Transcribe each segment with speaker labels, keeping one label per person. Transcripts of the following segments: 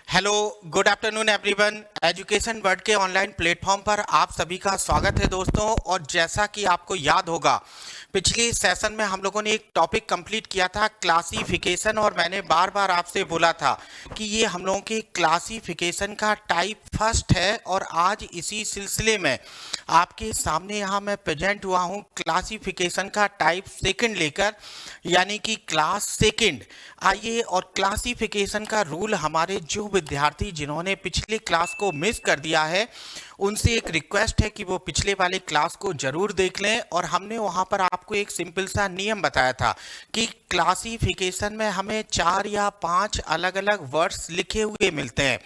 Speaker 1: Hello, good afternoon everyone. Education world के online platform पर आप सभी का स्वागत है दोस्तों। और जैसा कि आपको याद होगा, पिछले सेशन में हम लोगों ने एक टॉपिक कंप्लीट किया था, क्लासिफिकेशन। और मैंने बार बार आपसे बोला था कि ये हम लोगों के क्लासिफिकेशन का टाइप फर्स्ट है। और आज इसी सिलसिले में आपके सामने यहाँ मैं प्रेजेंट हुआ हूँ क्लासिफिकेशन का टाइप सेकंड लेकर, यानी कि क्लास सेकंड। आइए, और क्लासिफिकेशन का रूल हमारे जो विद्यार्थी जिन्होंने पिछले क्लास को मिस कर दिया है उनसे एक रिक्वेस्ट है कि वो पिछले वाले क्लास को जरूर देख लें। और हमने वहाँ पर आपको एक सिंपल सा नियम बताया था कि क्लासिफिकेशन में हमें 4 या 5 अलग अलग वर्ड्स लिखे हुए मिलते हैं,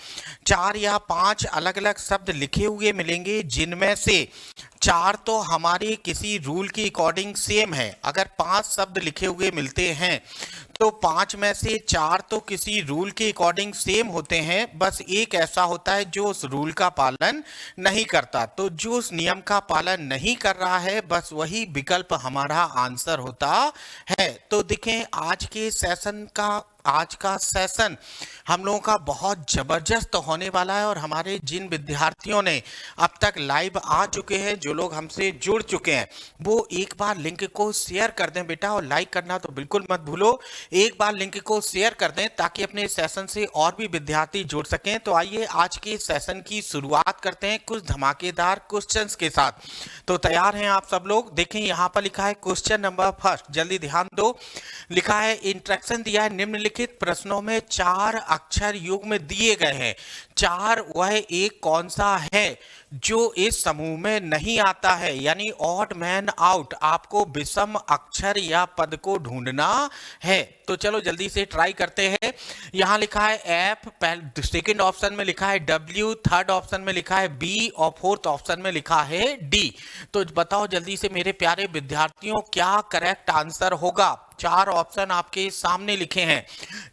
Speaker 1: 4 या 5 अलग अलग शब्द लिखे हुए मिलेंगे, जिनमें से 4 तो हमारे किसी रूल के अकॉर्डिंग सेम है। अगर 5 शब्द लिखे हुए मिलते हैं तो 5 में से 4 तो किसी रूल के अकॉर्डिंग सेम होते हैं, बस एक ऐसा होता है जो उस रूल का पालन नहीं करता। तो जो उस नियम का पालन नहीं कर रहा है, बस वही विकल्प हमारा आंसर होता है। तो देखें, आज का सेशन हम लोगों का बहुत जबरदस्त होने वाला है। और हमारे जिन विद्यार्थियों ने अब तक लाइव आ चुके हैं, जो लोग हमसे जुड़ चुके हैं, वो एक बार लिंक को शेयर कर दें बेटा, और लाइक करना तो बिल्कुल मत भूलो। एक बार लिंक को शेयर कर दें ताकि अपने सेशन से और भी विद्यार्थी जुड़ सकें। तो आइए आज के सेशन की शुरुआत करते हैं कुछ धमाकेदार क्वेश्चंस के साथ। तो तैयार हैं आप सब लोग? देखें, यहाँ पर लिखा है क्वेश्चन नंबर फर्स्ट, जल्दी ध्यान दो। लिखा है, इंस्ट्रक्शन दिया है, निम्नलिखित प्रश्नों में 4 अक्षर युग्म दिए गए हैं। 4 वह एक कौन सा है जो इस समूह में नहीं आता है, यानी ऑड मैन आउट। आपको विषम अक्षर या पद को ढूंढना है। तो चलो जल्दी से ट्राई करते हैं। यहां लिखा है एफ, सेकंड ऑप्शन में लिखा है डब्ल्यू, थर्ड ऑप्शन में लिखा है बी, और फोर्थ ऑप्शन में लिखा है डी। तो बताओ जल्दी से मेरे प्यारे विद्यार्थियों, क्या करेक्ट आंसर होगा? 4 ऑप्शन आपके सामने लिखे हैं,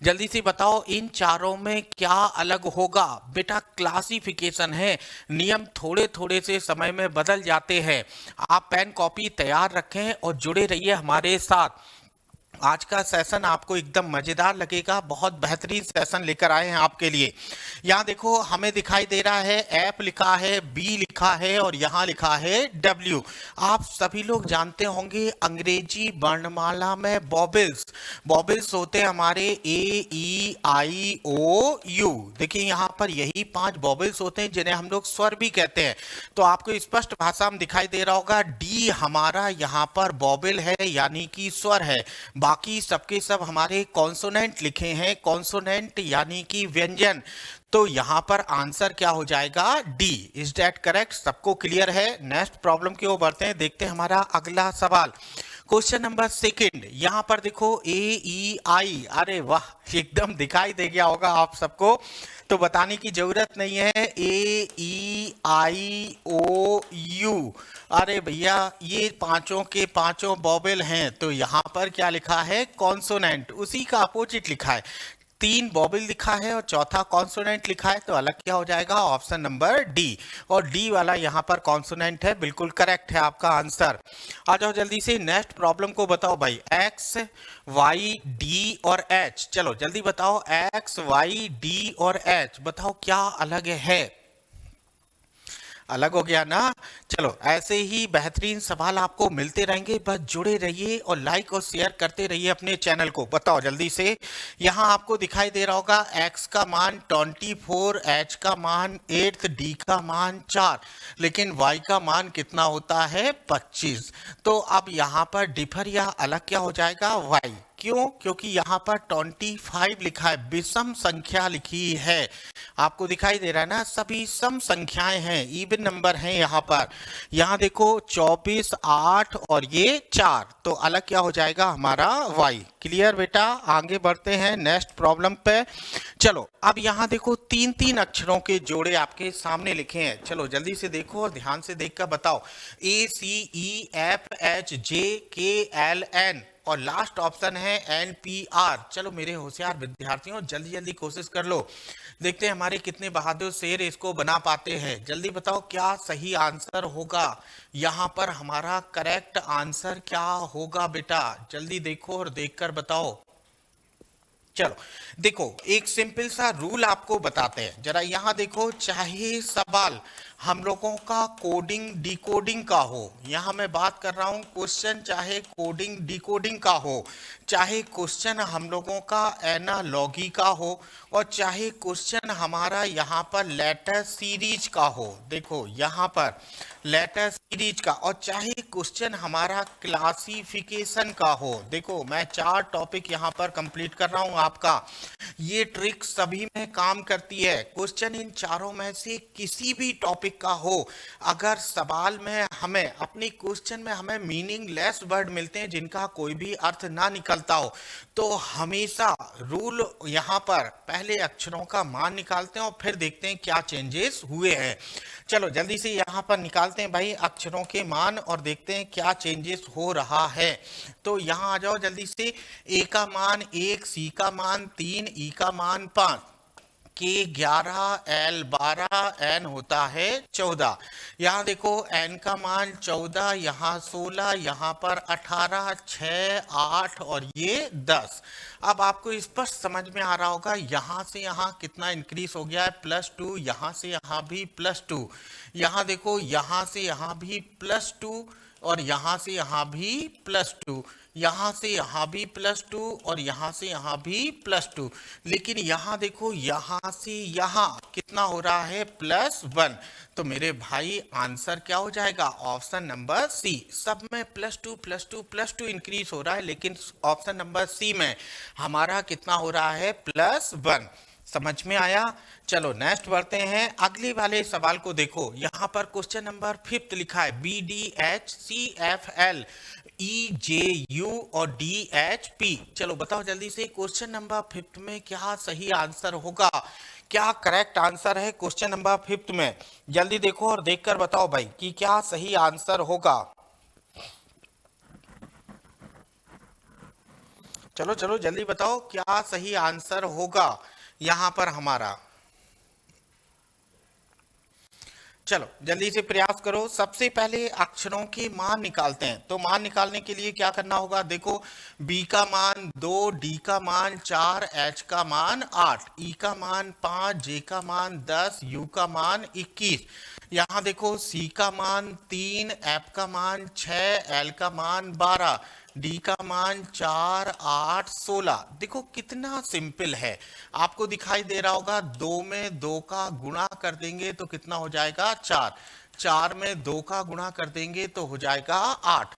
Speaker 1: जल्दी से बताओ इन चारों में क्या अलग होगा? बेटा, क्लासिफिकेशन है, नियम थोड़े थोड़े से समय में बदल जाते हैं। आप पेन कॉपी तैयार रखें और जुड़े रहिए हमारे साथ। आज का सेशन आपको एकदम मजेदार लगेगा, बहुत बेहतरीन सेशन लेकर आए हैं आपके लिए। यहाँ देखो, हमें दिखाई दे रहा है एफ लिखा है, बी लिखा है, और यहाँ लिखा है डब्ल्यू। आप सभी लोग जानते होंगे अंग्रेजी वर्णमाला में बॉबल्स बॉबल्स होते हैं हमारे ए, ई, आई, ओ, यू। देखिए यहाँ पर यही 5 बॉबल्स होते हैं जिन्हें हम लोग स्वर भी कहते हैं। तो आपको स्पष्ट भाषा में दिखाई दे रहा होगा, डी हमारा यहाँ पर बॉबल है, यानी कि स्वर है। बाकी सबके सब हमारे कॉन्सोनेंट लिखे हैं, कॉन्सोनेंट यानी कि व्यंजन। तो यहां पर आंसर क्या हो जाएगा? डी। Is that correct? सबको क्लियर है? नेक्स्ट प्रॉब्लम की ओर बढ़ते हैं, देखते हैं हमारा अगला सवाल। क्वेश्चन नंबर सेकंड, यहां पर देखो ए, ई, आई। अरे वाह, एकदम दिखाई दे गया होगा आप सबको, तो बताने की जरूरत नहीं है। ए, ई, आई, ओ, यू। अरे भैया, ये पांचों के पांचों बॉबल हैं। तो यहाँ पर क्या लिखा है? कॉन्सोनेंट। उसी का अपोजिट लिखा है, 3 बॉबल लिखा है और चौथा कॉन्सोनेंट लिखा है। तो अलग क्या हो जाएगा? Option number D. और डी वाला यहाँ पर कॉन्सोनेंट है, बिल्कुल करेक्ट है आपका आंसर। आ जाओ जल्दी से नेक्स्ट प्रॉब्लम को बताओ भाई। एक्स, वाई, डी और एच। चलो जल्दी बताओ, एक्स, वाई, डी और एच, बताओ क्या अलग है? अलग हो गया ना? चलो, ऐसे ही बेहतरीन सवाल आपको मिलते रहेंगे, बस जुड़े रहिए और लाइक और शेयर करते रहिए अपने चैनल को। बताओ जल्दी से, यहाँ आपको दिखाई दे रहा होगा x का मान 24, h का मान 8, d का मान 4, लेकिन y का मान कितना होता है? 25। तो अब यहाँ पर डिफर या अलग क्या हो जाएगा? y। क्यों? क्योंकि यहाँ पर 25 लिखा है, विषम संख्या लिखी है। आपको दिखाई दे रहा है ना, सभी सम संख्याएं हैं, इवन नंबर हैं यहाँ पर। यहाँ देखो 24, 8 और ये 4, तो अलग क्या हो जाएगा हमारा? y। क्लियर बेटा? आगे बढ़ते हैं नेक्स्ट प्रॉब्लम पे। चलो, अब यहाँ देखो 3-3 अक्षरों के जोड़े आपके सामने लिखे हैं। चलो जल्दी से देखो और ध्यान से देखकर बताओ। ए, सी, ई, एफ, एच, जे, के, एल, एन, और लास्ट ऑप्शन है NPR। चलो मेरे होशियार विद्यार्थियों, जल्दी जल्दी कोशिश कर लो, देखते हैं हमारे कितने बहादुर शेर इसको बना पाते हैं। जल्दी बताओ क्या सही आंसर होगा? यहाँ पर हमारा करेक्ट आंसर क्या होगा बेटा? जल्दी देखो और देखकर बताओ। चलो देखो, एक सिंपल सा रूल आपको बताते हैं, जरा यहाँ देखो। चाहे सवाल हम लोगों का कोडिंग डिकोडिंग का हो, यहाँ मैं बात कर रहा हूँ क्वेश्चन चाहे कोडिंग डिकोडिंग का हो, चाहे क्वेश्चन हम लोगों का एनालॉगी का हो, और चाहे क्वेश्चन हमारा यहाँ पर लेटर सीरीज का हो, देखो यहाँ पर लेटर सीरीज का, और चाहे क्वेश्चन हमारा क्लासिफिकेशन का हो। देखो मैं 4 टॉपिक यहाँ पर कंप्लीट कर रहा हूँ आपका। ये ट्रिक सभी में काम करती है। क्वेश्चन इन चारों में से किसी भी टॉपिक का हो, अगर सवाल में हमें अपनी क्वेश्चन में हमें मीनिंगलेस वर्ड मिलते हैं जिनका कोई भी अर्थ ना निकलता हो, तो हमेशा रूल यहाँ पर पहले अक्षरों का मान निकालते हैं और फिर देखते हैं क्या चेंजेस हुए हैं। चलो जल्दी से यहाँ पर निकालते हैं भाई अक्षरों के मान और देखते हैं क्या चेंजेस हो रहा है। तो यहाँ आ जाओ जल्दी से। ए का मान 1, सी का मान 3, ई का मान 5, के 11, एल 12, एन होता है 14। यहाँ देखो एन का मान 14, यहाँ 16, यहाँ पर 18, 6, 8 और ये 10। अब आपको स्पष्ट समझ में आ रहा होगा यहाँ से यहाँ कितना इंक्रीज हो गया है, +2, यहाँ से यहाँ भी +2, यहाँ देखो यहाँ से यहाँ भी +2, और यहाँ से यहाँ भी +2, यहाँ से यहाँ भी +2, और यहाँ से यहाँ भी +2। लेकिन यहाँ देखो यहाँ से यहाँ कितना हो रहा है, +1। तो मेरे भाई आंसर क्या हो जाएगा, ऑप्शन नंबर सी। सब में +2 +2 +2 इंक्रीज हो रहा है, लेकिन ऑप्शन नंबर सी में हमारा कितना हो रहा है, +1। समझ में आया। चलो नेक्स्ट बढ़ते हैं, अगले वाले सवाल को देखो। यहाँ पर क्वेश्चन नंबर 5 लिखा है BDHCFL EJU और DHP। चलो बताओ जल्दी से क्वेश्चन नंबर 5 में क्या सही आंसर होगा, क्या करेक्ट आंसर है क्वेश्चन नंबर 5 में। जल्दी देखो और देखकर बताओ भाई कि क्या सही आंसर होगा। चलो चलो जल्दी बताओ क्या सही आंसर होगा यहाँ पर हमारा। चलो जल्दी से प्रयास करो। सबसे पहले अक्षरों के मान निकालते हैं। तो मान निकालने के लिए क्या करना होगा, देखो बी का मान 2, डी का मान 4, एच का मान 8, ई का मान 5, जे का मान 10, यू का मान 21। यहाँ देखो सी का मान 3, एफ का मान 6, एल का मान 12, डी का मान 4, 8, 16। देखो कितना सिंपल है, आपको दिखाई दे रहा होगा। 2 में 2 का गुणा कर देंगे तो कितना हो जाएगा, 4। 4 में 2 का गुणा कर देंगे तो हो जाएगा 8।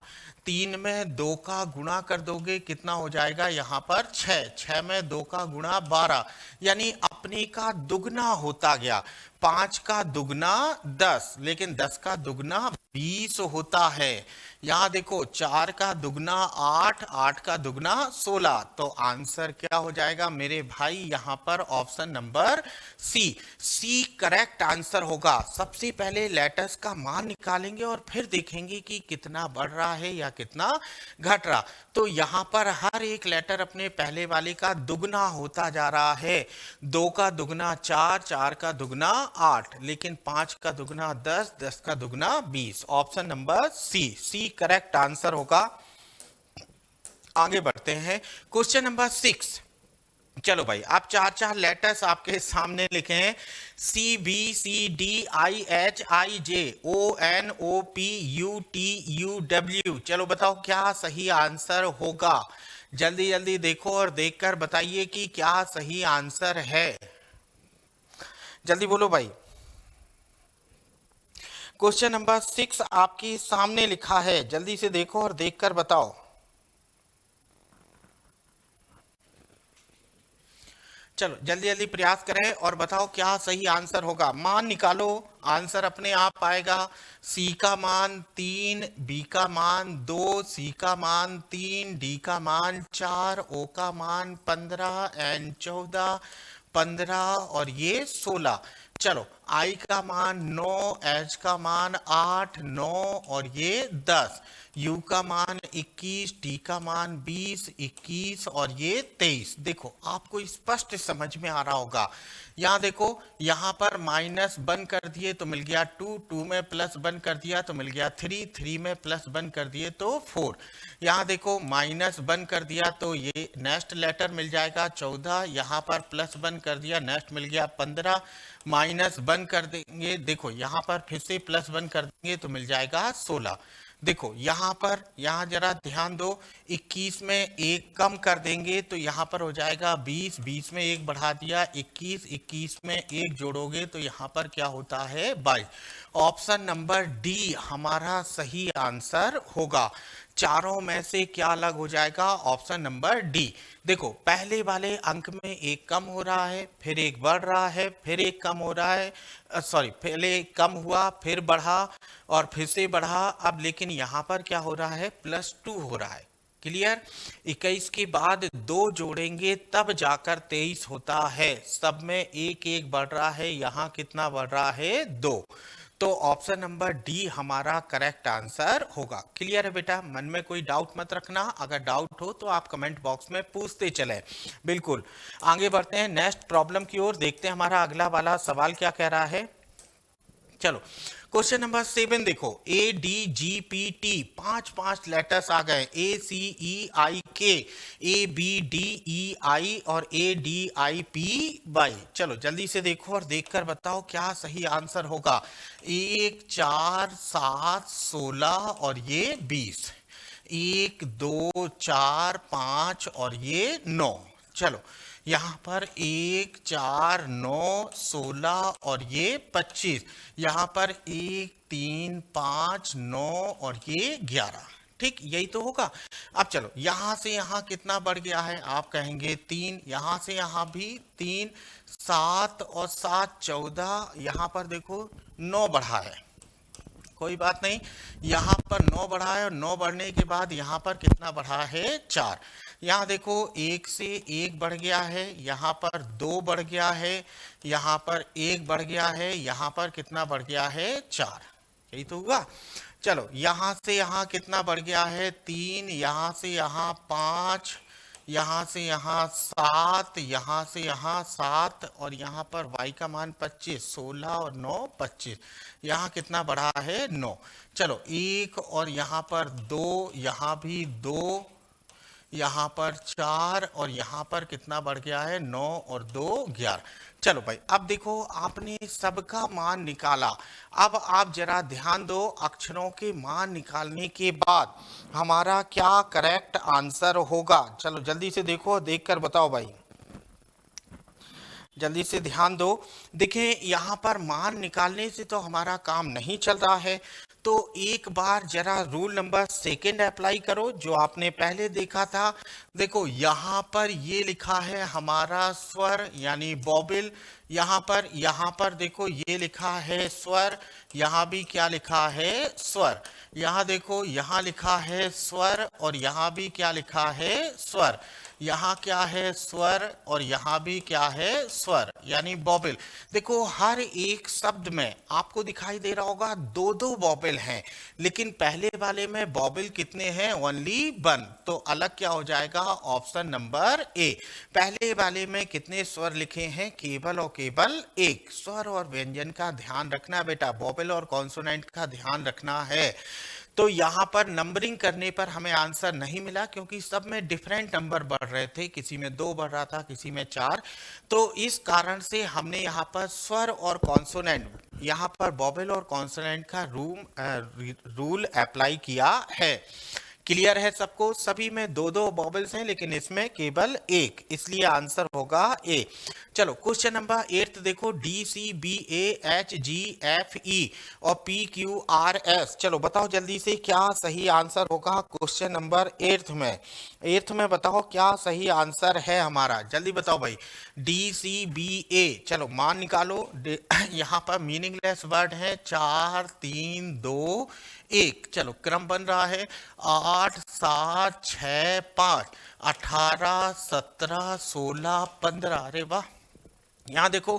Speaker 1: 3 में 2 का गुणा कर दोगे कितना हो जाएगा, यहाँ पर 6। 6 में 2 का गुणा 12, यानी अपने का दुगना होता गया। 5 का दुगना 10, लेकिन 10 का दुगना 20 होता है। यहाँ देखो 4 का दुगना 8, 8 का दुगना 16। तो आंसर क्या हो जाएगा मेरे भाई, यहाँ पर option number C. C correct answer होगा। सबसे पहले लेटर्स का मान निकालेंगे और फिर देखेंगे कि कितना बढ़ रहा है या कितना घट रहा। तो यहाँ पर हर एक लेटर अपने पहले वाले का दुगना होता जा रहा है। 2 का दुगना 4, 4 का दुगना 8, लेकिन 5 का दुगना 10, 10 का दुगना 20। Option number C, C correct answer होगा। आगे बढ़ते हैं, क्वेश्चन नंबर 6। चलो भाई आप 4 लेटर्स आपके सामने लिखे हैं, CBCDIHIJONOPUTUW। चलो बताओ क्या सही आंसर होगा। जल्दी जल्दी देखो और देखकर बताइए कि क्या सही आंसर है। जल्दी बोलो भाई। क्वेश्चन नंबर 6 आपके सामने लिखा है, जल्दी से देखो और देखकर बताओ। चलो जल्दी जल्दी प्रयास करें और बताओ क्या सही आंसर होगा। मान निकालो, आंसर अपने आप आएगा। सी का मान 3, बी का मान 2, सी का मान 3, डी का मान 4, ओ का मान 15, एन 14, 15 और ये 16। चलो आई का मान 9, एच का मान 8, 9 और ये 10। U का मान 21, T का मान 20, 21 और ये 23। देखो आपको स्पष्ट समझ में आ रहा होगा। यहाँ देखो, यहाँ पर माइनस बन कर दिए तो मिल गया 2, 2 में प्लस बन कर दिया तो मिल गया 3, 3 में प्लस बन कर दिए तो 4। यहाँ देखो माइनस बन कर दिया तो ये नेक्स्ट लेटर मिल जाएगा 14, यहाँ पर प्लस बन कर दिया, नेक्स्ट मिल गया 15, माइनस बन कर देंगे, देखो यहाँ पर फिर से प्लस बन कर देंगे तो मिल जाएगा 16। देखो यहाँ पर, यहाँ जरा ध्यान दो, 21 में एक कम कर देंगे तो यहाँ पर हो जाएगा 20, 20 में एक बढ़ा दिया 21, 21 में एक जोड़ोगे तो यहाँ पर क्या होता है 22। ऑप्शन नंबर डी हमारा सही आंसर होगा। चारों में से क्या अलग हो जाएगा? Option number D. देखो पहले वाले अंक में एक कम हो रहा है, फिर एक बढ़ रहा है, फिर एक कम हो रहा है, सॉरी पहले कम हुआ फिर बढ़ा और फिर से बढ़ा, अब लेकिन यहाँ पर क्या हो रहा है? +2 हो रहा है। क्लियर? 21 के बाद 2 जोड़ेंगे तब जाकर 23 होता है। सब में एक एक बढ़ रहा है, यहाँ कितना बढ़ रहा है? 2। तो ऑप्शन नंबर डी हमारा करेक्ट आंसर होगा। क्लियर है बेटा? मन में कोई डाउट मत रखना, अगर डाउट हो तो आप कमेंट बॉक्स में पूछते चलें। बिल्कुल। आगे बढ़ते हैं नेक्स्ट प्रॉब्लम की ओर, देखते हैं हमारा अगला वाला सवाल क्या कह रहा है। चलो क्वेश्चन नंबर 7 देखो, ADGPT 5 लेटर्स आ गए, ACEIK, ABDEI और ADIPY। चलो जल्दी से देखो और देखकर बताओ क्या सही आंसर होगा। 1, 4, 7, 16 और ये 20। 1, 2, 4, 5 और ये 9। चलो यहाँ पर 1, 4, 9, 16 और ये 25। यहाँ पर 1, 3, 5, 9 और ये 11। ठीक, यही तो होगा। अब चलो यहाँ से यहाँ कितना बढ़ गया है? आप कहेंगे 3, यहाँ से यहाँ भी 3, 7 और 7 14, यहाँ पर देखो 9 बढ़ा है, कोई बात नहीं, यहाँ पर 9 बढ़ा है और 9 बढ़ने के बाद यहाँ पर कितना बढ़ा है? 4। यहाँ देखो 1 से 1 बढ़ गया है, यहाँ पर 2 बढ़ गया है, यहाँ पर 1 बढ़ गया है, यहाँ पर कितना बढ़ गया है? 4। यही तो हुआ। चलो यहाँ से यहाँ कितना बढ़ गया है? 3, यहाँ से यहाँ 5, यहाँ से यहाँ 7, यहाँ से यहाँ 7 और यहाँ पर y का मान 25, 16 और 9 25। यहाँ कितना बढ़ा है? 9। चलो 1 और यहाँ पर 2, यहाँ भी 2, यहाँ पर 4 और यहाँ पर कितना बढ़ गया है? 9 और 2 11। चलो भाई अब देखो आपने सबका मान निकाला। अब आप जरा ध्यान दो, अक्षरों के मान निकालने के बाद हमारा क्या करेक्ट आंसर होगा। चलो जल्दी से देखो, देखकर बताओ भाई, जल्दी से ध्यान दो। देखिए यहाँ पर मान निकालने से तो हमारा काम नहीं चल रहा है, तो एक बार जरा रूल नंबर 2 अप्लाई करो जो आपने पहले देखा था। देखो यहाँ पर ये लिखा है हमारा स्वर यानी बॉबिल, यहाँ पर देखो ये लिखा है स्वर, यहाँ भी क्या लिखा है? स्वर। यहाँ देखो यहाँ लिखा है स्वर और यहाँ भी क्या लिखा है? स्वर। यहाँ क्या है? स्वर और यहाँ भी क्या है? स्वर यानी बॉबिल। देखो हर एक शब्द में आपको दिखाई दे रहा होगा 2-2 बॉबिल हैं, लेकिन पहले वाले में बॉबिल कितने हैं? ओनली 1। तो अलग क्या हो जाएगा? Option number A. पहले वाले में कितने स्वर लिखे हैं? केवल और केवल 1। स्वर और व्यंजन का ध्यान रखना बेटा, बॉबिल और कॉन्सोनेंट का ध्यान रखना है। तो यहाँ पर नंबरिंग करने पर हमें आंसर नहीं मिला क्योंकि सब में डिफरेंट नंबर बढ़ रहे थे, किसी में 2 बढ़ रहा था, किसी में 4। तो इस कारण से हमने यहाँ पर स्वर और कॉन्सोनेंट, यहाँ पर बॉबल और कॉन्सोनेंट का रूल अप्लाई किया है। क्लियर है सबको? सभी में 2-2 बॉबल्स हैं लेकिन इसमें केवल 1, इसलिए आंसर होगा ए। चलो क्वेश्चन नंबर 8 देखो, DCBAHGFE और PQRS। चलो बताओ जल्दी से क्या सही आंसर होगा क्वेश्चन नंबर 8 में। 8 में बताओ क्या सही आंसर है हमारा, जल्दी बताओ भाई। DCBA, चलो मान निकालो। यहाँ पर मीनिंगलेस वर्ड है 4, 3, 2, 1। चलो क्रम बन रहा है 8, 7, 6, 5, 18, 17, 16, 15। अरे वाह, यहाँ देखो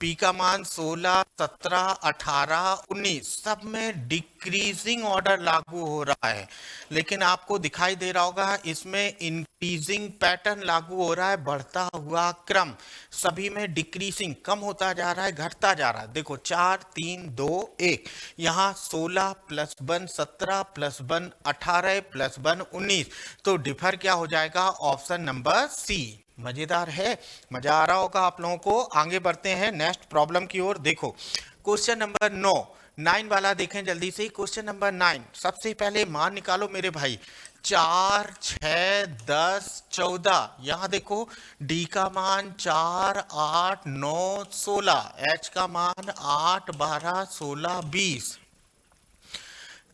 Speaker 1: पी का मान 16, 17, 18, 19 सब में डिक्रीजिंग ऑर्डर लागू हो रहा है, लेकिन आपको दिखाई दे रहा होगा इसमें इंक्रीजिंग पैटर्न लागू हो रहा है, बढ़ता हुआ क्रम। सभी में डिक्रीजिंग, कम होता जा रहा है, घटता जा रहा है। देखो 4, 3, 2, 1, यहाँ 16 प्लस 1 17 प्लस 1 18 प्लस 1 19, तो डिफर क्या हो जाएगा? Option number C. मजेदार है, मजा आ रहा होगा आप लोगों को। आगे बढ़ते हैं नेक्स्ट प्रॉब्लम की ओर। देखो क्वेश्चन नंबर 9 वाला देखें जल्दी से। क्वेश्चन नंबर 9, सबसे पहले मान निकालो मेरे भाई। 4, 6, 10, 14। यहाँ देखो डी का मान 4, 8, 9, 16, एच का मान 8, 12, 16, 20।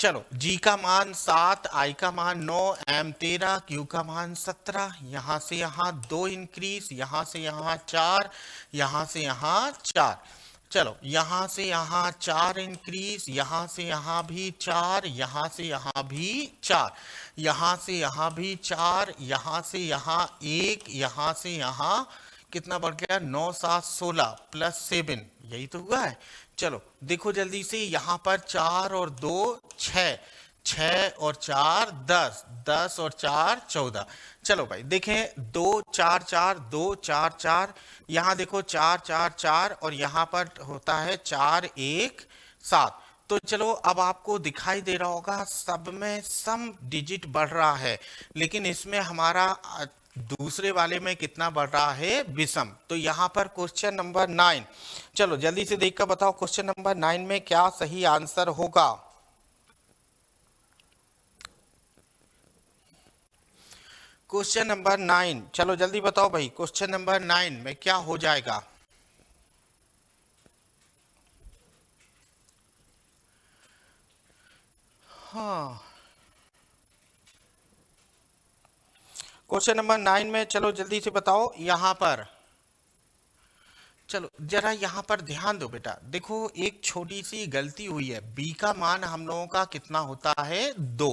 Speaker 1: चलो जी का मान 7, आई का मान 9, एम 13, क्यू का मान 17। यहां से यहां 2 इंक्रीज, यहां से यहां 4, यहां से यहां 4। चलो यहां से यहां 4 इंक्रीज, यहां से यहां भी 4, यहां से यहां भी 4, यहां से यहां भी 4, यहां से यहां 1, यहां से यहां कितना बढ़ गया? 9, 7, 16 प्लस 7, यही तो हुआ है। चलो देखो जल्दी से, यहाँ पर 4 और 2 6, 6 और 4 10, 10 और 4 14। चलो भाई देखें 2 4 4, 2 4 4, यहाँ देखो 4 4 4 और यहाँ पर होता है 4 1 7। तो चलो अब आपको दिखाई दे रहा होगा सब में सम डिजिट बढ़ रहा है, लेकिन इसमें हमारा दूसरे वाले में कितना बढ़ रहा है? विषम। तो यहाँ पर क्वेश्चन नंबर 9, चलो जल्दी से देखकर बताओ क्वेश्चन नंबर 9 में क्या सही आंसर होगा। क्वेश्चन नंबर 9, चलो जल्दी बताओ भाई, क्वेश्चन नंबर 9 में क्या हो जाएगा? हाँ, क्वेश्चन नंबर 9 में चलो जल्दी से बताओ। यहाँ पर चलो जरा यहाँ पर ध्यान दो बेटा। देखो एक छोटी सी गलती हुई है। बी का मान हम लोगों का कितना होता है? 2।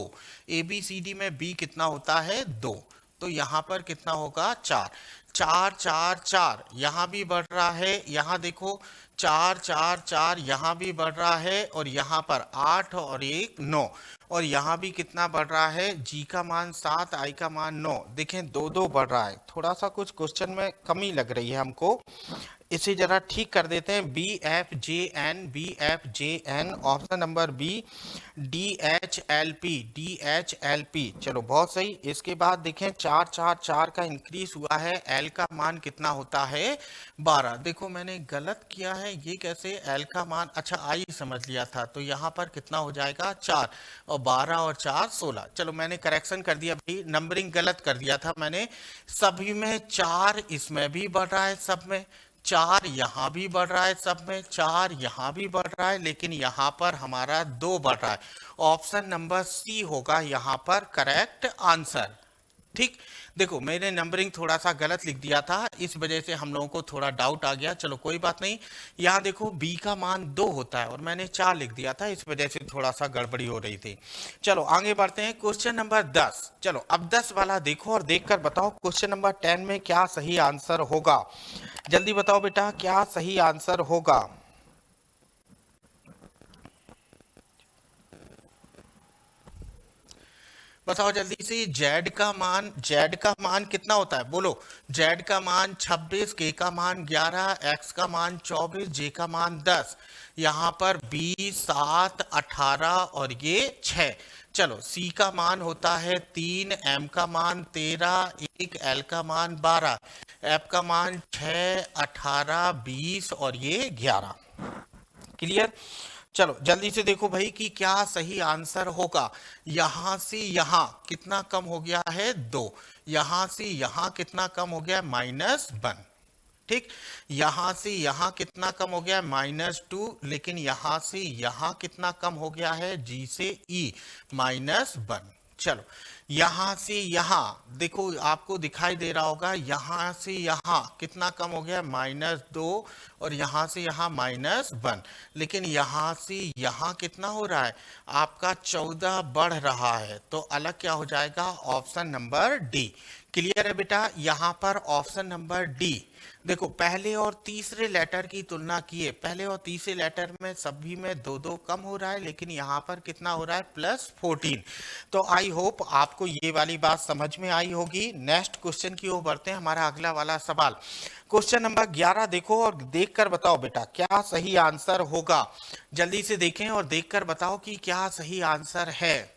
Speaker 1: ए बी सी डी में बी कितना होता है? 2। तो यहाँ पर कितना होगा? 4। 4 4 4 यहाँ भी बढ़ रहा है। यहाँ देखो 4 4 4 यहाँ भी बढ़ रहा है, और यहाँ पर 8 और 1 9, और यहाँ भी कितना बढ़ रहा है? जी का मान 7, आई का मान 9। देखें 2 2 बढ़ रहा है। थोड़ा सा कुछ क्वेश्चन में कमी लग रही है हमको, इसे जरा ठीक कर देते हैं। B F J N, B F J N, option number B. D H L P, D H L P, चलो बहुत सही। इसके बाद देखें 4 4 4 का इंक्रीज हुआ है। एल का मान कितना होता है? 12। देखो मैंने गलत किया है, ये कैसे? एल का मान, अच्छा आई समझ लिया था, तो यहाँ पर कितना हो जाएगा? 4 और 12 और 4 16। चलो मैंने करेक्शन कर दिया भाई, नंबरिंग गलत कर दिया था मैंने। सभी में 4, इसमें भी बढ़ रहा है, सब में 4 यहाँ भी बढ़ रहा है, सब में 4 यहाँ भी बढ़ रहा है, लेकिन यहाँ पर हमारा 2 बढ़ रहा है। ऑप्शन नंबर सी होगा यहाँ पर करेक्ट आंसर। ठीक, देखो मैंने नंबरिंग थोड़ा सा गलत लिख दिया था, इस वजह से हम लोगों को थोड़ा डाउट आ गया। चलो कोई बात नहीं। यहाँ देखो बी का मान 2 होता है और मैंने 4 लिख दिया था, इस वजह से थोड़ा सा गड़बड़ी हो रही थी। चलो आगे बढ़ते हैं। क्वेश्चन नंबर 10, चलो अब 10 वाला देखो और देखकर बताओ क्वेश्चन नंबर 10 में क्या सही आंसर होगा। जल्दी बताओ बेटा क्या सही आंसर होगा। बताओ जल्दी से। जेड का मान कितना होता है? बोलो। जेड का मान 26, के का मान 11, एक्स का मान 24, जे का मान 10। यहाँ पर 20, 7, 18 और ये 6। चलो सी का मान होता है 3, एम का मान 13, 1, एल का मान 12, एफ का मान 6, 18, 20 और ये 11। क्लियर? चलो जल्दी से देखो भाई कि क्या सही आंसर होगा। यहां से यहां कितना कम हो गया है? 2। यहां से यहां कितना कम हो गया? -1। ठीक, यहां से यहां कितना कम हो गया? -2। लेकिन यहां से यहां कितना कम हो गया है? जी से ई, -1। चलो यहाँ से यहाँ देखो, आपको दिखाई दे रहा होगा, यहाँ से यहाँ कितना कम हो गया, -2, और यहाँ से यहाँ -1। लेकिन यहाँ से यहाँ कितना हो रहा है, आपका 14 बढ़ रहा है। तो अलग क्या हो जाएगा, ऑप्शन नंबर डी। क्लियर है बेटा, यहाँ पर ऑप्शन नंबर डी। देखो, पहले और तीसरे लेटर की तुलना किए, पहले और तीसरे लेटर में सभी में 2-2 कम हो रहा है, लेकिन यहाँ पर कितना हो रहा है, +14। तो आई होप आपको ये वाली बात समझ में आई होगी। नेक्स्ट क्वेश्चन की ओर बढ़ते हैं, हमारा अगला वाला सवाल। क्वेश्चन नंबर 11 देखो और देखकर बताओ बेटा क्या सही आंसर होगा। जल्दी से देखें और देखकर बताओ कि क्या सही आंसर है।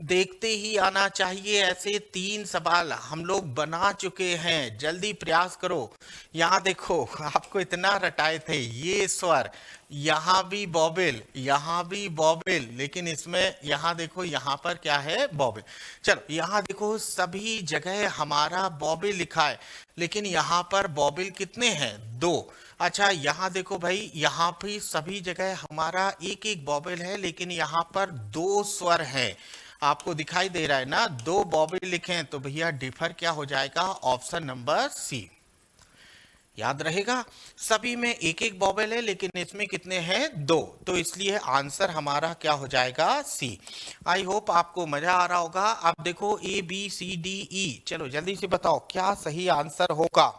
Speaker 1: देखते ही आना चाहिए। ऐसे 3 सवाल हम लोग बना चुके हैं, जल्दी प्रयास करो। यहाँ देखो, आपको इतना रटाए थे, ये स्वर, यहाँ भी बॉबिल, यहाँ भी बॉबिल, लेकिन इसमें यहाँ देखो, यहाँ पर क्या है, बॉबिल। चलो यहाँ देखो, सभी जगह हमारा बॉबिल लिखा है, लेकिन यहाँ पर बॉबिल कितने हैं, 2। अच्छा यहाँ देखो भाई, यहाँ भी सभी जगह हमारा एक एक बॉबिल है, लेकिन यहाँ पर 2 स्वर हैं। आपको दिखाई दे रहा है ना, 2 बॉबिल लिखे हैं, तो भैया डिफर क्या हो जाएगा, ऑप्शन नंबर सी। याद रहेगा, सभी में एक एक बॉबल है, लेकिन इसमें कितने हैं, 2, तो इसलिए आंसर हमारा क्या हो जाएगा, सी। आई होप आपको मजा आ रहा होगा। अब देखो ABCDE, चलो जल्दी से बताओ क्या सही आंसर होगा।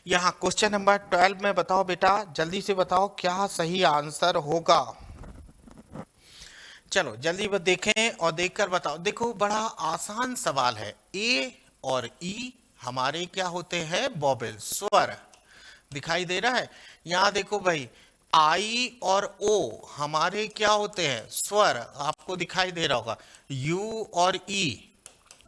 Speaker 1: यहाँ क्वेश्चन नंबर 12 में बताओ बेटा, जल्दी से बताओ क्या सही आंसर होगा। चलो जल्दी देखें और देखकर बताओ। देखो बड़ा आसान सवाल है। ए और ई हमारे क्या होते हैं, बॉबल, स्वर। दिखाई दे रहा है, यहाँ देखो भाई, आई और ओ हमारे क्या होते हैं, स्वर। आपको दिखाई दे रहा होगा, यू और ई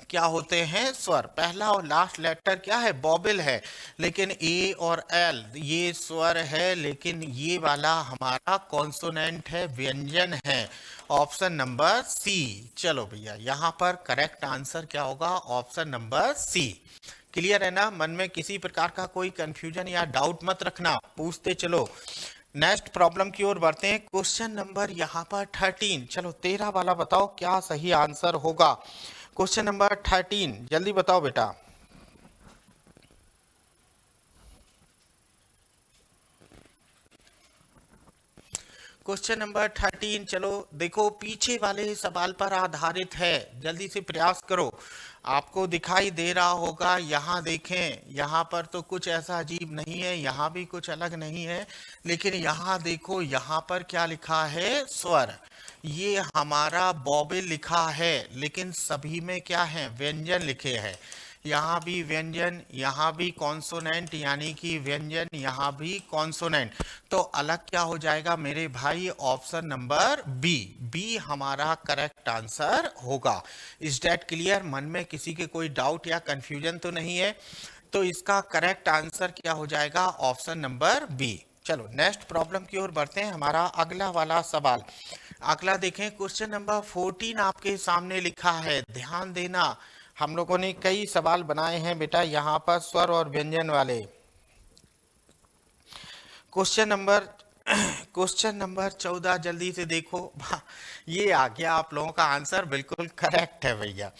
Speaker 1: क्या होते हैं, स्वर। पहला और लास्ट लेटर क्या है, बॉबिल है, लेकिन ए और एल ये स्वर है, लेकिन ये वाला हमारा कॉन्सोनेंट है, व्यंजन है। Option number C. चलो भैया, यहाँ पर करेक्ट आंसर क्या होगा, ऑप्शन नंबर सी। क्लियर है ना, मन में किसी प्रकार का कोई कंफ्यूजन या डाउट मत रखना, पूछते चलो। नेक्स्ट प्रॉब्लम की ओर बढ़ते हैं। क्वेश्चन नंबर यहाँ पर 13, चलो 13 वाला बताओ क्या सही आंसर होगा। क्वेश्चन नंबर 13, जल्दी बताओ बेटा। क्वेश्चन नंबर 13, चलो देखो, पीछे वाले सवाल पर आधारित है, जल्दी से प्रयास करो। आपको दिखाई दे रहा होगा, यहाँ देखें, यहाँ पर तो कुछ ऐसा अजीब नहीं है, यहाँ भी कुछ अलग नहीं है, लेकिन यहाँ देखो, यहाँ पर क्या लिखा है, स्वर। ये हमारा बॉबिल लिखा है, लेकिन सभी में क्या है, व्यंजन लिखे हैं। यहाँ भी व्यंजन, यहाँ भी कॉन्सोनेंट, यानी कि व्यंजन, यहाँ भी कॉन्सोनेंट। तो अलग क्या हो जाएगा मेरे भाई, ऑप्शन नंबर बी। बी हमारा करेक्ट आंसर होगा। इज दैट क्लियर, मन में किसी के कोई डाउट या कंफ्यूजन तो नहीं है। तो इसका करेक्ट आंसर क्या हो जाएगा, ऑप्शन नंबर बी। चलो नेक्स्ट प्रॉब्लम की ओर बढ़ते हैं, हमारा अगला वाला सवाल। अगला देखें, क्वेश्चन नंबर 14 आपके सामने लिखा है, ध्यान देना। हम लोगों ने कई सवाल बनाए हैं बेटा यहाँ पर स्वर और व्यंजन वाले। क्वेश्चन नंबर 14 जल्दी से देखो। ये आ गया आप लोगों का आंसर, बिल्कुल करेक्ट है भैया।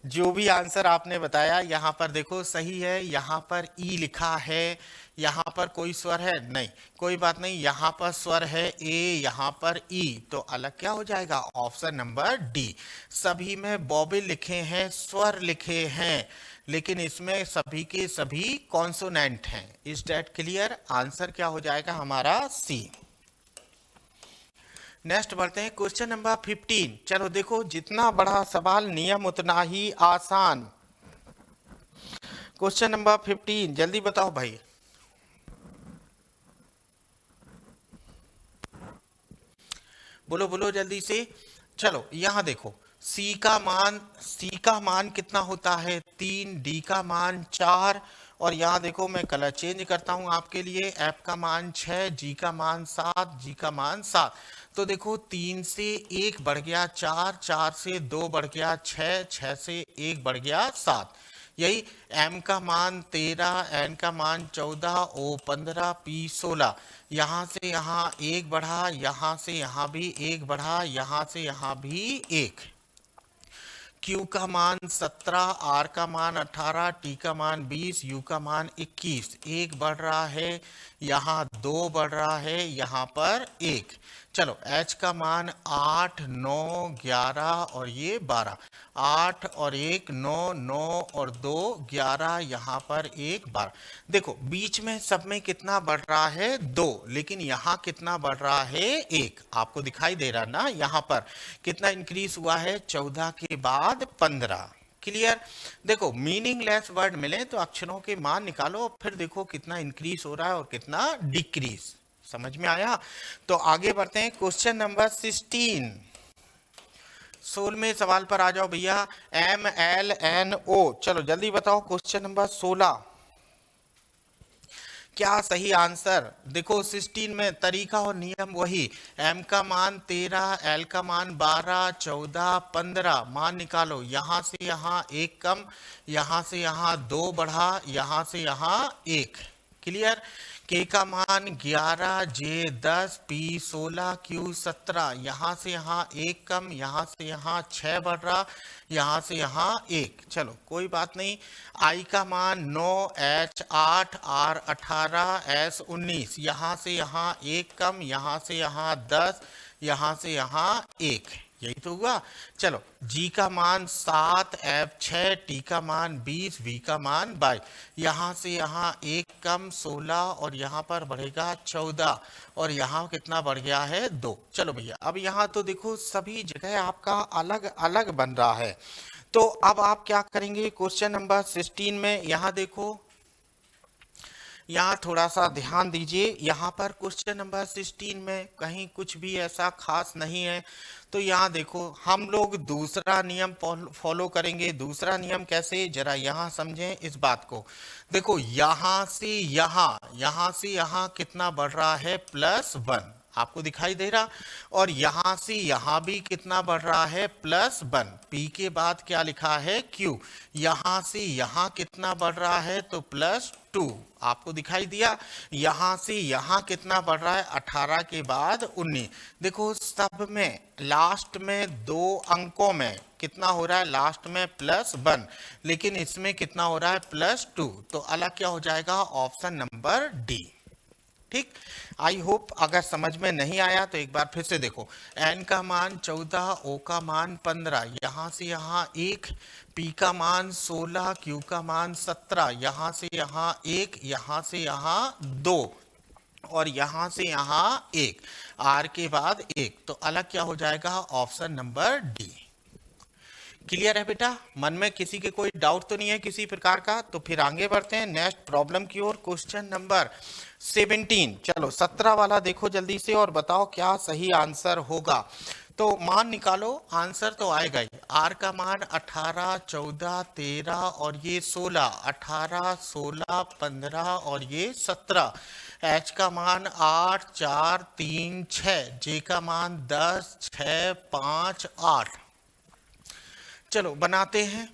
Speaker 1: जो भी आंसर आपने बताया यहाँ पर देखो सही है। यहाँ पर ई लिखा है, यहाँ पर कोई स्वर है नहीं, कोई बात नहीं, यहाँ पर स्वर है ए, यहाँ पर ई, तो अलग क्या हो जाएगा, ऑप्शन नंबर डी। सभी में बॉबिल लिखे हैं, स्वर लिखे हैं, लेकिन इसमें सभी के सभी कॉन्सोनेंट हैं। इज दैट क्लियर, आंसर क्या हो जाएगा हमारा सी। नेक्स्ट बढ़ते हैं, क्वेश्चन नंबर 15। चलो देखो, जितना बड़ा सवाल नियम उतना ही आसान। क्वेश्चन नंबर 15, जल्दी बताओ भाई। बोलो बोलो जल्दी से। चलो यहाँ देखो, सी का मान कितना होता है, 3, डी का मान 4, और यहाँ देखो मैं कलर चेंज करता हूँ आपके लिए, एफ का मान 6, जी का मान 7, जी का मान 7। तो देखो 3 से 1 बढ़ गया 4, 4 से 2 बढ़ गया 6, 6 से 1 बढ़ गया 7। यही m का मान 13, n का मान 14, o 15, p 16। यहाँ से यहाँ 1 बढ़ा, यहाँ से यहाँ भी 1 बढ़ा, यहाँ से यहाँ भी 1। Q का मान 17, R का मान 18, T का मान 20, U का मान 21। एक बढ़ रहा है, यहाँ 2 बढ़ रहा है, यहाँ पर 1। चलो H का मान 8, 9, 11 और ये 12। 8 और 1 9, 9 और 2 11, यहाँ पर 1 12। देखो बीच में सब में कितना बढ़ रहा है 2, लेकिन यहाँ कितना बढ़ रहा है 1। आपको दिखाई दे रहा ना, यहाँ पर कितना इंक्रीज हुआ है 14 के बाद 15। क्लियर। देखो मीनिंगलेस वर्ड मिले तो अक्षरों के मान निकालो, फिर देखो कितना इंक्रीज हो रहा है और कितना डिक्रीज। समझ में आया। तो आगे बढ़ते हैं क्वेश्चन नंबर 16। 16वें सवाल पर आ जाओ भैया। MLNO। चलो जल्दी बताओ क्वेश्चन नंबर 16 क्या सही आंसर। देखो 16 में तरीका और नियम वही। M का मान 13, L का मान 12, 14, 15। मान निकालो, यहां से यहां 1 कम, यहां से यहां 2 बढ़ा, यहां से यहां 1। क्लियर। K का मान 11, J 10, P 16, Q 17। यहाँ से यहाँ 1 कम, यहाँ से यहाँ 6 बढ़ रहा, यहाँ से यहाँ 1। चलो कोई बात नहीं। I का मान 9, H 8, R 18, S 19। यहाँ से यहाँ 1 कम, यहाँ से यहाँ 10, यहाँ से यहाँ 1। यही तो हुआ। चलो G का मान 7, F 6, T का मान 20, V का मान 22। यहाँ से यहाँ 1 कम 16 और यहाँ पर बढ़ेगा 14 और यहाँ कितना बढ़ गया है 2। चलो भैया अब यहाँ तो देखो सभी जगह आपका अलग अलग बन रहा है। तो अब आप क्या करेंगे क्वेश्चन नंबर 16 में, यहाँ देखो, यहाँ थोड़ा सा ध्यान दीजिए। यहाँ पर क्वेश्चन नंबर 16 में कहीं कुछ भी ऐसा खास नहीं है। तो यहाँ देखो हम लोग दूसरा नियम फॉलो करेंगे। दूसरा नियम कैसे, जरा यहाँ समझें इस बात को। देखो यहाँ से यहाँ कितना बढ़ रहा है +1, आपको दिखाई दे रहा। और यहां से यहां भी कितना बढ़ रहा है +1। P के बाद क्या लिखा है Q। यहां से यहां कितना बढ़ रहा है तो +2, आपको दिखाई दिया। यहां से यहां कितना बढ़ रहा है 18 के बाद 19। देखो सब में लास्ट में 2 अंकों में कितना हो रहा है, लास्ट में +1, लेकिन इसमें कितना हो रहा है +2। तो अलग क्या हो जाएगा, ऑप्शन नंबर डी। ठीक। आई होप अगर समझ में नहीं आया तो एक बार फिर से देखो। N का मान 14, O का मान 15, यहाँ से यहाँ 1, P का मान 16, Q का मान 17, यहाँ से यहाँ 1, यहाँ से यहाँ 2 और यहाँ से यहाँ 1, R के बाद 1। तो अलग क्या हो जाएगा, ऑप्शन नंबर डी। क्लियर है बेटा, मन में किसी के कोई डाउट तो नहीं है किसी प्रकार का। तो फिर आगे बढ़ते हैं नेक्स्ट प्रॉब्लम की ओर, क्वेश्चन नंबर 17। चलो 17 वाला देखो जल्दी से और बताओ क्या सही आंसर होगा। तो मान निकालो, आंसर तो आएगा ही। R का मान 18, 14, 13 और ये 16, 18, 16, 15 और ये 17। H का मान 8, 4, 3, 6। J का मान 10, 6, 5, 8। चलो बनाते हैं।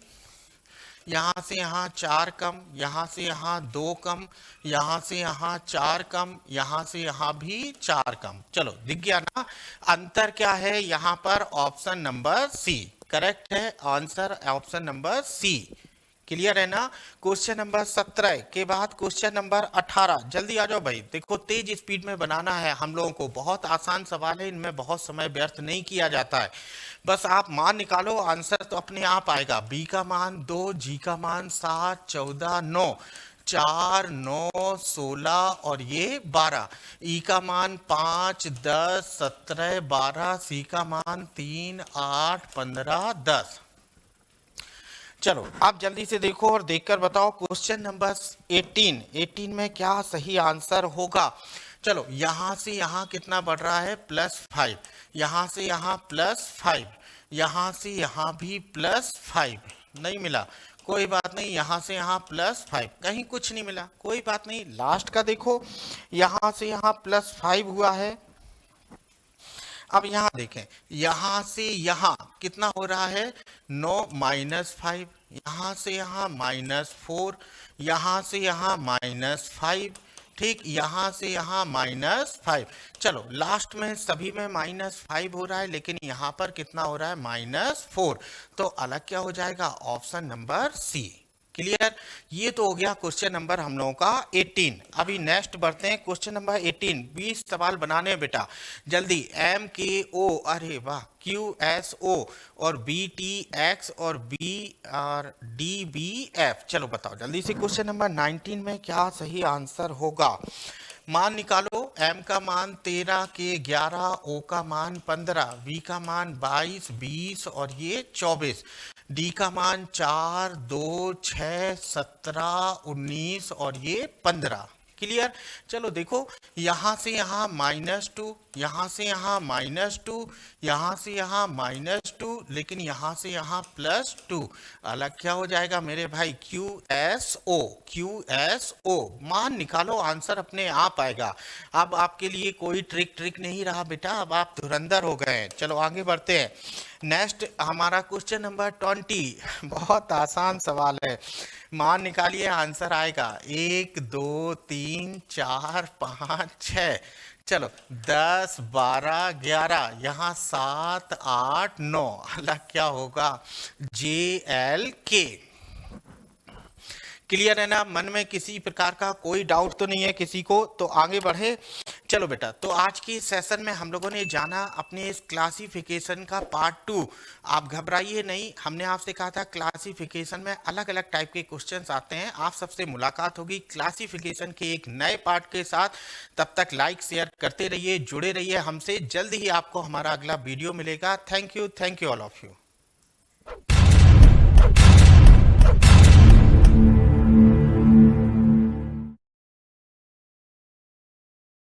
Speaker 1: यहाँ से यहाँ 4 कम, यहाँ से यहाँ 2 कम, यहाँ से यहाँ 4 कम, यहाँ से यहाँ भी 4 कम। चलो दिख गया ना अंतर क्या है, यहाँ पर ऑप्शन नंबर सी करेक्ट है। Answer option number C. Clear है ना। क्वेश्चन नंबर 17 के बाद क्वेश्चन नंबर 18। जल्दी आ जाओ भाई, देखो तेज स्पीड में बनाना है हम लोगों को। बहुत आसान सवाल है, इनमें बहुत समय व्यर्थ नहीं किया जाता है। बस आप मान निकालो, आंसर तो अपने आप आएगा। B का मान 2, G का मान 7, 14, 9, 4, 9, 16 और ये 12। E का मान 5, 10, 17, 12। C का मान 3, 8, 15, 10। चलो आप जल्दी से देखो और देखकर बताओ क्वेश्चन नंबर 18 में क्या सही आंसर होगा। चलो यहाँ से यहाँ कितना बढ़ रहा है +5, यहाँ से यहाँ +5, यहाँ से यहाँ भी +5। नहीं मिला कोई बात नहीं, यहाँ से यहाँ +5, कहीं कुछ नहीं मिला कोई बात नहीं। लास्ट का देखो, यहाँ से यहाँ +5 हुआ है। अब यहाँ देखें, यहाँ से यहाँ कितना हो रहा है 9 -5, यहाँ से यहाँ -4, यहाँ से यहाँ -5, ठीक, यहां से यहां -5। चलो लास्ट में सभी में -5 हो रहा है, लेकिन यहां पर कितना हो रहा है, -4। तो अलग क्या हो जाएगा, ऑप्शन नंबर सी। क्लियर। ये तो हो गया क्वेश्चन नंबर हम लोगों का 18। अभी नेक्स्ट बढ़ते हैं, क्वेश्चन नंबर 18। 20 सवाल बनाने हैं बेटा, जल्दी। MKO, अरे वाह, QSO और BTX और DBF। चलो बताओ जल्दी से, क्वेश्चन नंबर 19 में क्या सही आंसर होगा। मान निकालो, M का मान 13, के 11, O का मान 15, V का मान 22, 20 और ये 24, D का मान 4, 2, 6, 17, 19 और ये 15। क्लियर। चलो देखो, यहां से यहां -2, यहां से यहां -2, यहां से यहां -2, लेकिन यहां से यहां +2। अलग क्या हो जाएगा मेरे भाई, QSO। QSO मान निकालो, आंसर अपने आप आएगा। अब आपके लिए कोई ट्रिक नहीं रहा बेटा, अब आप धुरंधर हो गए हैं। चलो आगे बढ़ते हैं। नेक्स्ट हमारा क्वेश्चन नंबर 20। बहुत आसान सवाल है, मान निकालिए, आंसर आएगा 1, 2, 3, 4, 5, 6। चलो 10, 12, 11, यहाँ 7, 8, 9। अलग क्या होगा, JLK। क्लियर है ना, मन में किसी प्रकार का कोई डाउट तो नहीं है किसी को, तो आगे बढ़े। चलो बेटा, तो आज की सेशन में हम लोगों ने जाना अपने इस क्लासिफिकेशन का पार्ट 2। आप घबराइए नहीं, हमने आपसे कहा था क्लासिफिकेशन में अलग अलग टाइप के क्वेश्चंस आते हैं। आप सबसे मुलाकात होगी क्लासिफिकेशन के एक नए पार्ट के साथ। तब तक लाइक शेयर करते रहिए, जुड़े रहिए हमसे। जल्द ही आपको हमारा अगला वीडियो मिलेगा। Thank you all of you.